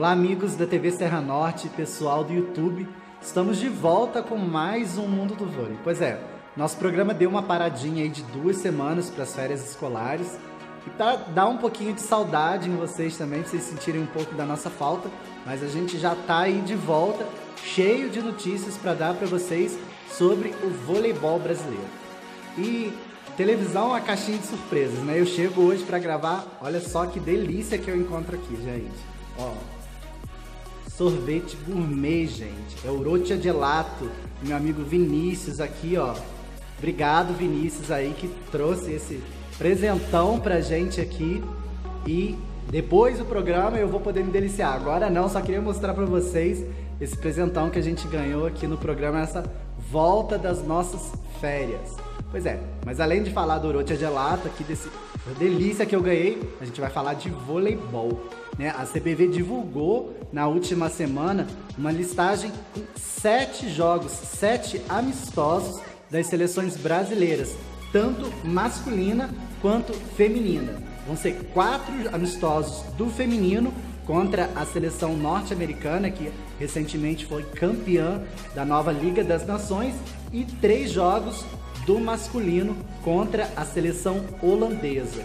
Olá, amigos da TV Serra Norte, pessoal do YouTube. Estamos de volta com mais um Mundo do Vôlei. Pois é, nosso programa deu uma paradinha aí de 2 semanas para as férias escolares. E para dar um pouquinho de saudade em vocês também, para vocês sentirem um pouco da nossa falta. Mas a gente já tá aí de volta, cheio de notícias para dar para vocês sobre o voleibol brasileiro. E televisão é uma caixinha de surpresas, né? Eu chego hoje para gravar, olha só que delícia que eu encontro aqui, gente. Ó, sorvete gourmet, gente. É o Orocha Gelato. Meu amigo Vinícius aqui, ó. Obrigado, Vinícius, aí, que trouxe esse presentão pra gente aqui. E depois do programa eu vou poder me deliciar. Agora não, só queria mostrar pra vocês esse presentão que a gente ganhou aqui no programa, essa volta das nossas férias. Pois é, mas além de falar do Orocha Gelato, aqui dessa delícia que eu ganhei, a gente vai falar de voleibol, né? A CBV divulgou na última semana uma listagem com 7 jogos, 7 amistosos das seleções brasileiras, tanto masculina quanto feminina. Vão ser 4 amistosos do feminino contra a seleção norte-americana, que recentemente foi campeã da nova Liga das Nações, e 3 jogos do masculino contra a seleção holandesa.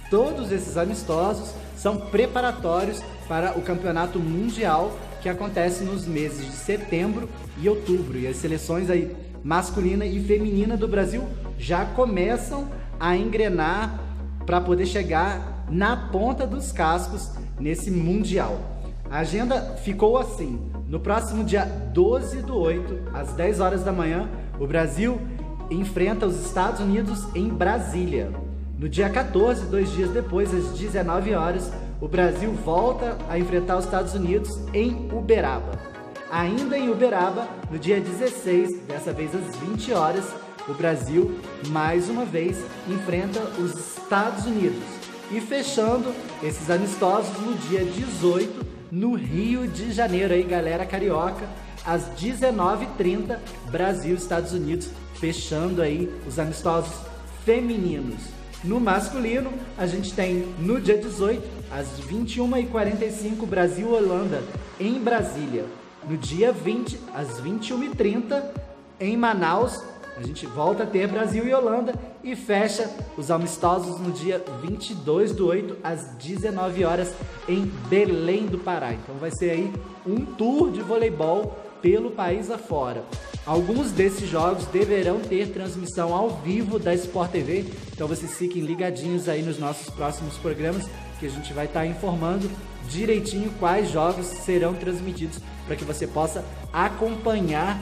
Todos esses amistosos são preparatórios para o campeonato mundial que acontece nos meses de setembro e outubro. E as seleções aí masculina e feminina do Brasil já começam a engrenar para poder chegar na ponta dos cascos nesse mundial. A agenda ficou assim: no próximo dia 12/8, às 10 horas da manhã, o Brasil enfrenta os Estados Unidos em Brasília. No dia 14, 2 dias depois, às 19 horas, o Brasil volta a enfrentar os Estados Unidos em Uberaba. Ainda em Uberaba, no dia 16, dessa vez às 20 horas, o Brasil, mais uma vez, enfrenta os Estados Unidos. E fechando esses amistosos no dia 18, no Rio de Janeiro, aí, galera carioca, às 19h30, Brasil e Estados Unidos, fechando aí os amistosos femininos. No masculino, a gente tem no dia 18, às 21h45, Brasil e Holanda em Brasília. No dia 20, às 21h30, em Manaus, a gente volta a ter Brasil e Holanda e fecha os amistosos no dia 22/8, às 19 horas, em Belém do Pará. Então vai ser aí um tour de voleibol pelo país afora. Alguns desses jogos deverão ter transmissão ao vivo da Sport TV, então vocês fiquem ligadinhos aí nos nossos próximos programas, que a gente vai estar informando direitinho quais jogos serão transmitidos, para que você possa acompanhar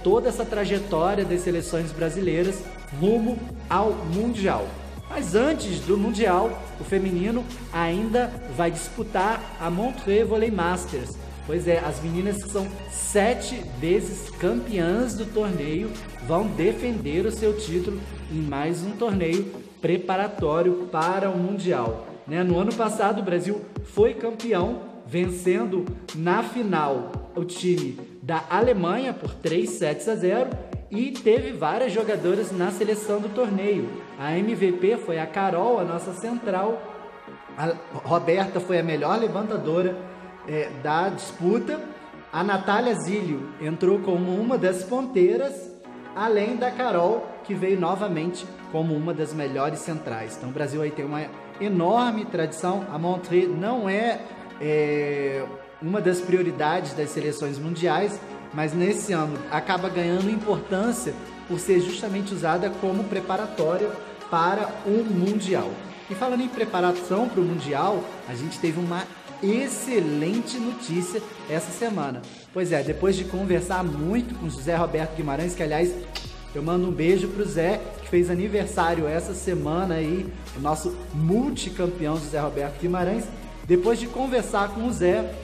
toda essa trajetória das seleções brasileiras rumo ao Mundial. Mas antes do Mundial, o feminino ainda vai disputar a Montreux Volley Masters. Pois é, as meninas que são 7 vezes campeãs do torneio vão defender o seu título em mais um torneio preparatório para o Mundial. No ano passado, o Brasil foi campeão, vencendo na final o time da Alemanha por 3-0, e teve várias jogadoras na seleção do torneio. A MVP foi a Carol, a nossa central. A Roberta foi a melhor levantadora da disputa. A Natália Zílio entrou como uma das ponteiras, além da Carol, que veio novamente como uma das melhores centrais. Então o Brasil aí tem uma enorme tradição. A Montreux não é uma das prioridades das seleções mundiais, mas nesse ano acaba ganhando importância por ser justamente usada como preparatória para o Mundial. E falando em preparação para o Mundial, a gente teve uma excelente notícia essa semana. Pois é, depois de conversar muito com José Roberto Guimarães, que aliás eu mando um beijo pro Zé, que fez aniversário essa semana aí, o nosso multicampeão José Roberto Guimarães. Depois de conversar com o Zé,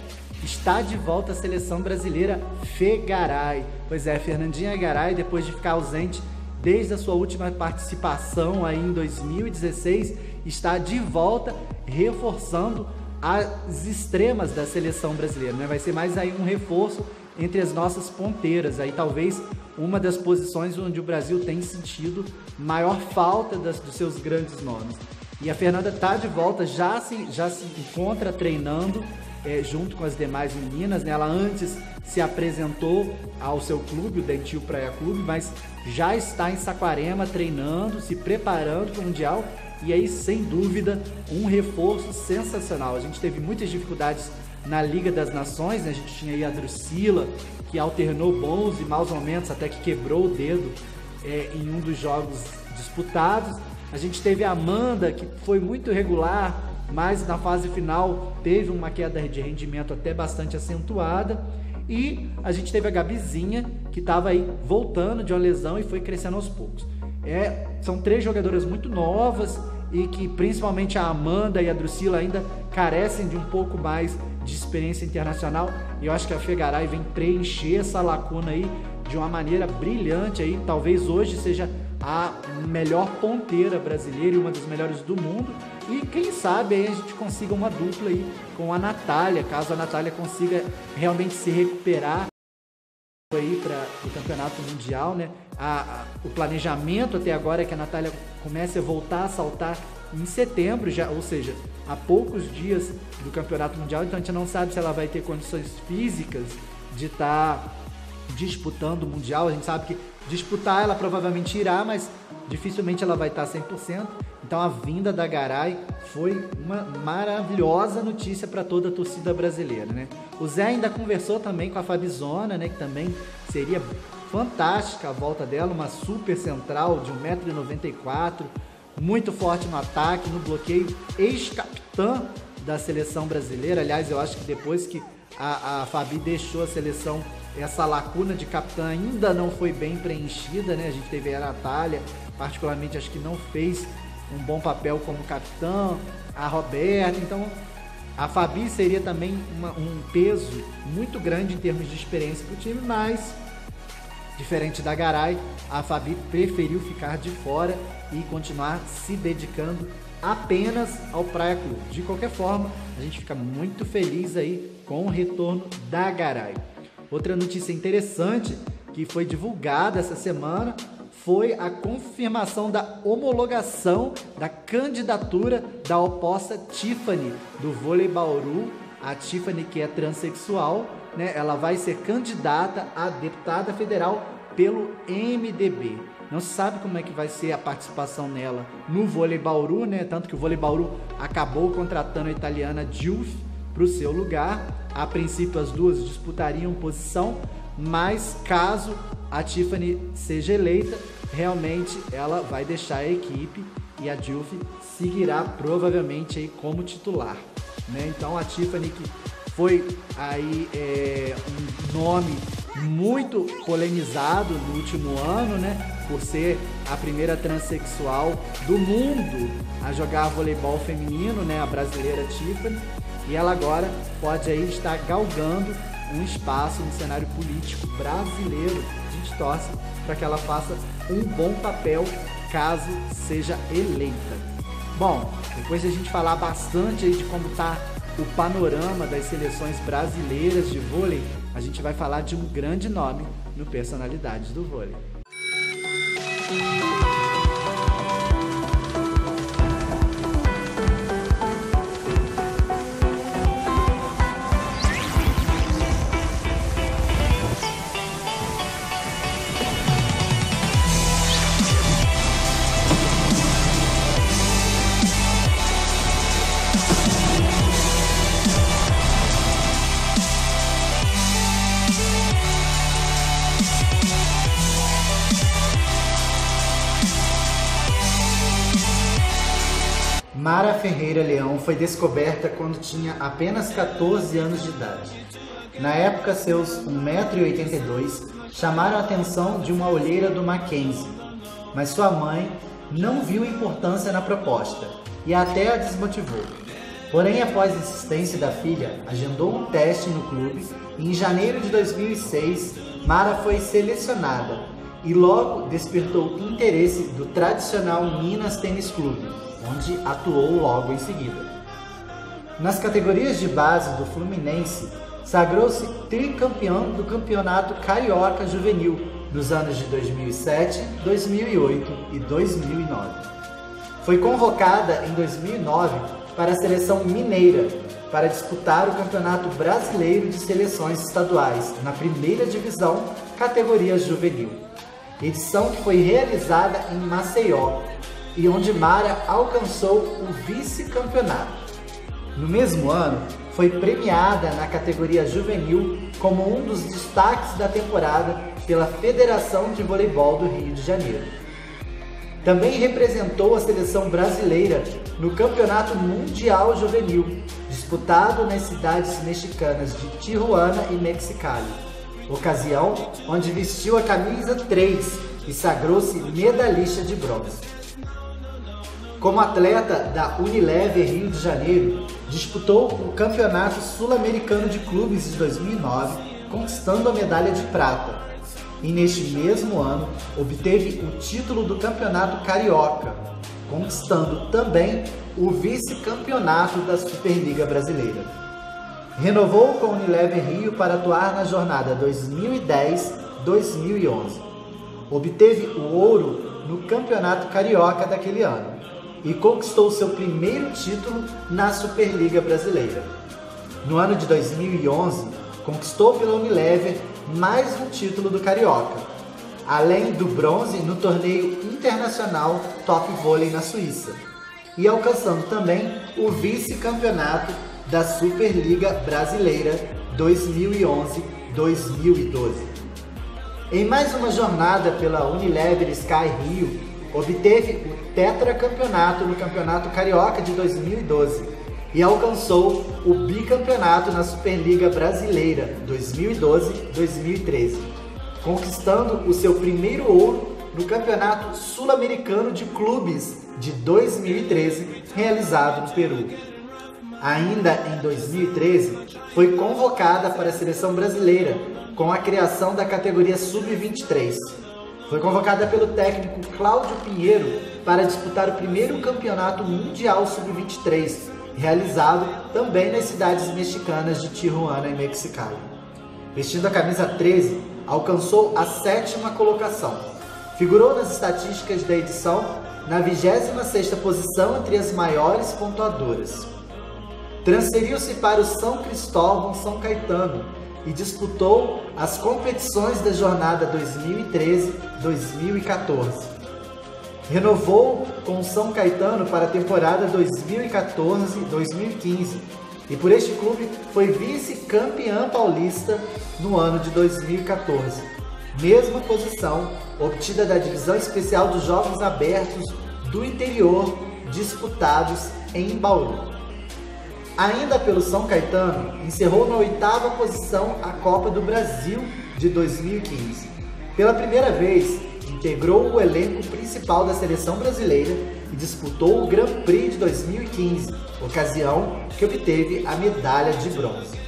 está de volta a seleção brasileira Fegaray. Pois é, Fernandinha Garay, depois de ficar ausente desde a sua última participação aí em 2016, está de volta, reforçando as extremas da seleção brasileira, né? Vai ser mais aí um reforço entre as nossas ponteiras, aí talvez uma das posições onde o Brasil tem sentido maior falta dos seus grandes nomes. E a Fernanda está de volta, já se encontra treinando junto com as demais meninas, né? Ela antes se apresentou ao seu clube, o Dentil Praia Clube, mas já está em Saquarema treinando, se preparando para o Mundial. E aí, sem dúvida, um reforço sensacional. A gente teve muitas dificuldades na Liga das Nações, né? A gente tinha aí a Drusila, que alternou bons e maus momentos, até que quebrou o dedo em um dos jogos disputados. A gente teve a Amanda, que foi muito regular, mas na fase final teve uma queda de rendimento até bastante acentuada. E a gente teve a Gabizinha, que estava aí voltando de uma lesão e foi crescendo aos poucos. São 3 jogadoras muito novas e que principalmente a Amanda e a Drusila ainda carecem de um pouco mais de experiência internacional, e eu acho que a Fegaray vem preencher essa lacuna aí de uma maneira brilhante aí. Talvez hoje seja a melhor ponteira brasileira e uma das melhores do mundo, e quem sabe aí a gente consiga uma dupla aí com a Natália, caso a Natália consiga realmente se recuperar aí para o campeonato mundial, né? O planejamento até agora é que a Natália comece a voltar a saltar em setembro, já, ou seja, há poucos dias do campeonato mundial, então a gente não sabe se ela vai ter condições físicas de estar disputando o mundial. A gente sabe que disputar ela provavelmente irá, mas dificilmente ela vai estar 100%. Então a vinda da Garay foi uma maravilhosa notícia para toda a torcida brasileira, né? O Zé ainda conversou também com a Fabizona, né, que também seria fantástica a volta dela, uma super central de 1,94 m, muito forte no ataque, no bloqueio, ex-capitã da seleção brasileira. Aliás, eu acho que depois que a Fabi deixou a seleção, essa lacuna de capitã ainda não foi bem preenchida, né? A gente teve a Natália, particularmente acho que não fez um bom papel como capitã, a Roberta. Então a Fabi seria também um peso muito grande em termos de experiência para o time, mas diferente da Garay, a Fabi preferiu ficar de fora e continuar se dedicando apenas ao Praia Clube. De qualquer forma, a gente fica muito feliz aí com o retorno da Garay. Outra notícia interessante que foi divulgada essa semana foi a confirmação da homologação da candidatura da oposta Tiffany do vôlei Bauru. A Tiffany, que é transexual, né, ela vai ser candidata a deputada federal pelo MDB. Não se sabe como é que vai ser a participação nela no vôlei Bauru, né? Tanto que o vôlei Bauru acabou contratando a italiana Giuff para o seu lugar. A princípio as duas disputariam posição, mas caso a Tiffany seja eleita, realmente ela vai deixar a equipe e a Giuff seguirá provavelmente aí como titular, né? Então a Tiffany, que foi aí um nome muito polemizado no último ano, né, por ser a primeira transexual do mundo a jogar voleibol feminino, né, a brasileira Tiffany, e ela agora pode aí estar galgando um espaço no cenário político brasileiro. A gente torce para que ela faça um bom papel caso seja eleita. Bom, depois de a gente falar bastante aí de como está o panorama das seleções brasileiras de vôlei, a gente vai falar de um grande nome no Personalidades do Vôlei. Mara Ferreira Leão foi descoberta quando tinha apenas 14 anos de idade. Na época, seus 1,82 m chamaram a atenção de uma olheira do Mackenzie, mas sua mãe não viu importância na proposta e até a desmotivou. Porém, após a insistência da filha, agendou um teste no clube e em janeiro de 2006, Mara foi selecionada e logo despertou interesse do tradicional Minas Tênis Clube, onde atuou logo em seguida. Nas categorias de base do Fluminense, sagrou-se tricampeão do Campeonato Carioca Juvenil nos anos de 2007, 2008 e 2009. Foi convocada em 2009 para a seleção mineira, para disputar o Campeonato Brasileiro de Seleções Estaduais, na primeira divisão, categoria juvenil. Edição que foi realizada em Maceió, e onde Mara alcançou o vice-campeonato. No mesmo ano, foi premiada na categoria juvenil como um dos destaques da temporada pela Federação de Voleibol do Rio de Janeiro. Também representou a seleção brasileira no Campeonato Mundial Juvenil, disputado nas cidades mexicanas de Tijuana e Mexicali, ocasião onde vestiu a camisa 3 e sagrou-se medalhista de bronze. Como atleta da Unilever Rio de Janeiro, disputou o Campeonato Sul-Americano de Clubes de 2009, conquistando a medalha de prata. E neste mesmo ano, obteve o título do Campeonato Carioca, conquistando também o vice-campeonato da Superliga Brasileira. Renovou com a Unilever Rio para atuar na jornada 2010-2011. Obteve o ouro no Campeonato Carioca daquele ano e conquistou seu primeiro título na Superliga Brasileira. No ano de 2011, conquistou pela Unilever mais um título do Carioca, além do bronze no torneio internacional Top Vôlei na Suíça, e alcançando também o vice-campeonato da Superliga Brasileira 2011-2012. Em mais uma jornada pela Unilever Sky Rio, obteve o tetracampeonato no Campeonato Carioca de 2012 e alcançou o bicampeonato na Superliga Brasileira 2012-2013, conquistando o seu primeiro ouro no Campeonato Sul-Americano de Clubes de 2013, realizado no Peru. Ainda em 2013, foi convocada para a seleção brasileira com a criação da categoria Sub-23. Foi convocada pelo técnico Cláudio Pinheiro para disputar o primeiro campeonato mundial sub-23, realizado também nas cidades mexicanas de Tijuana e Mexicali. Vestindo a camisa 13, alcançou a 7ª colocação. Figurou nas estatísticas da edição na 26ª posição entre as maiores pontuadoras. Transferiu-se para o São Cristóvão São Caetano e disputou as competições da jornada 2013-2014. Renovou com o São Caetano para a temporada 2014-2015 e por este clube foi vice-campeã paulista no ano de 2014, mesma posição obtida da Divisão Especial dos Jogos Abertos do Interior disputados em Bauru. Ainda pelo São Caetano, encerrou na 8ª posição a Copa do Brasil de 2015. Pela primeira vez, integrou o elenco principal da seleção brasileira e disputou o Grand Prix de 2015, ocasião que obteve a medalha de bronze.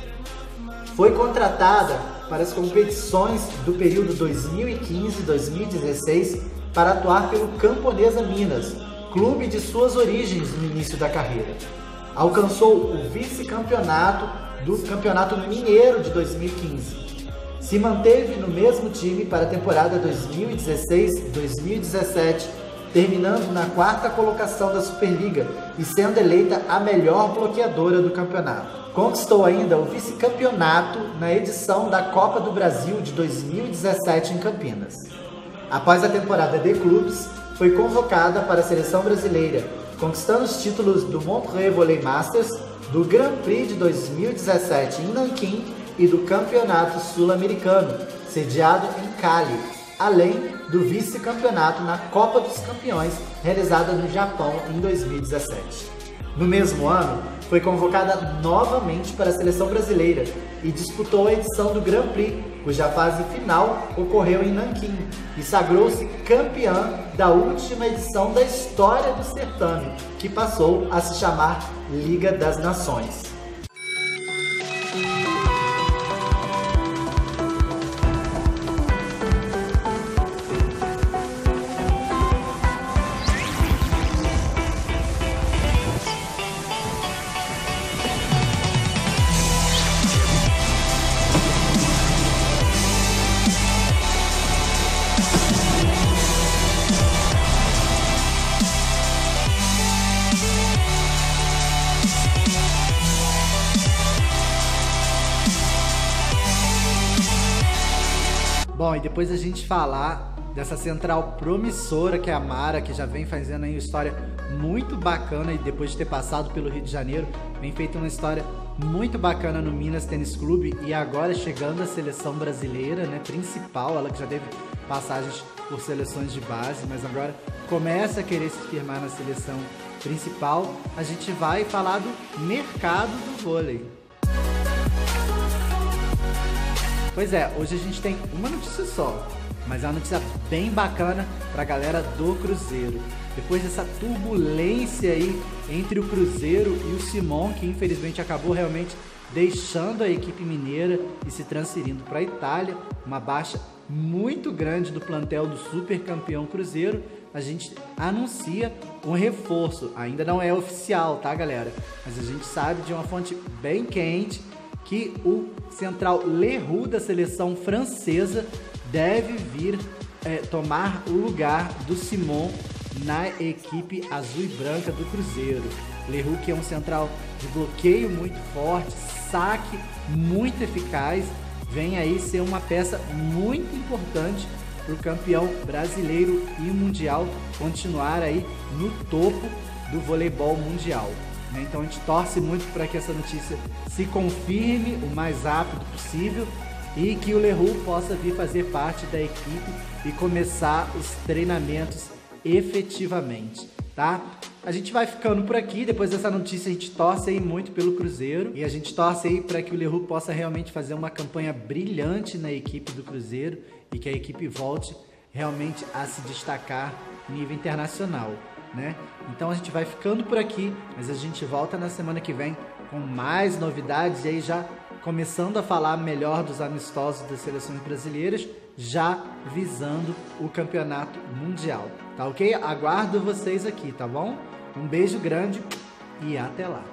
Foi contratada para as competições do período 2015-2016 para atuar pelo Camponesa Minas, clube de suas origens no início da carreira. Alcançou o vice-campeonato do Campeonato Mineiro de 2015. Se manteve no mesmo time para a temporada 2016-2017, terminando na 4ª colocação da Superliga e sendo eleita a melhor bloqueadora do campeonato. Conquistou ainda o vice-campeonato na edição da Copa do Brasil de 2017 em Campinas. Após a temporada de clubes, foi convocada para a seleção brasileira, conquistando os títulos do Monterrey Volley Masters, do Grand Prix de 2017 em Nanquim e do Campeonato Sul-Americano, sediado em Cali, além do vice-campeonato na Copa dos Campeões, realizada no Japão em 2017. No mesmo ano, foi convocada novamente para a seleção brasileira e disputou a edição do Grand Prix, cuja fase final ocorreu em Nanquim, e sagrou-se campeã da última edição da história do certame, que passou a se chamar Liga das Nações. depois a gente falar dessa central promissora que é a Mara, que já vem fazendo aí uma história muito bacana e depois de ter passado pelo Rio de Janeiro, vem feita uma história muito bacana no Minas Tênis Clube e agora chegando à seleção brasileira, né, principal, ela que já teve passagens por seleções de base, mas agora começa a querer se firmar na seleção principal. A gente vai falar do mercado do vôlei. Pois é, hoje a gente tem uma notícia só, mas é uma notícia bem bacana para a galera do Cruzeiro. Depois dessa turbulência aí entre o Cruzeiro e o Simon, que infelizmente acabou realmente deixando a equipe mineira e se transferindo para a Itália, uma baixa muito grande do plantel do super campeão Cruzeiro, a gente anuncia um reforço. Ainda não é oficial, tá, galera? Mas a gente sabe de uma fonte bem quente que o central Leroux da seleção francesa deve vir tomar o lugar do Simon na equipe azul e branca do Cruzeiro. Leroux, que é um central de bloqueio muito forte, saque muito eficaz, vem aí ser uma peça muito importante para o campeão brasileiro e mundial continuar aí no topo do voleibol mundial. Então a gente torce muito para que essa notícia se confirme o mais rápido possível e que o Leroux possa vir fazer parte da equipe e começar os treinamentos efetivamente, tá? A gente vai ficando por aqui. Depois dessa notícia a gente torce aí muito pelo Cruzeiro e a gente torce aí para que o Leroux possa realmente fazer uma campanha brilhante na equipe do Cruzeiro e que a equipe volte realmente a se destacar em nível internacional, né? Então a gente vai ficando por aqui, mas a gente volta na semana que vem com mais novidades e aí já começando a falar melhor dos amistosos das seleções brasileiras, já visando o campeonato mundial, tá ok? Aguardo vocês aqui, tá bom? Um beijo grande e até lá!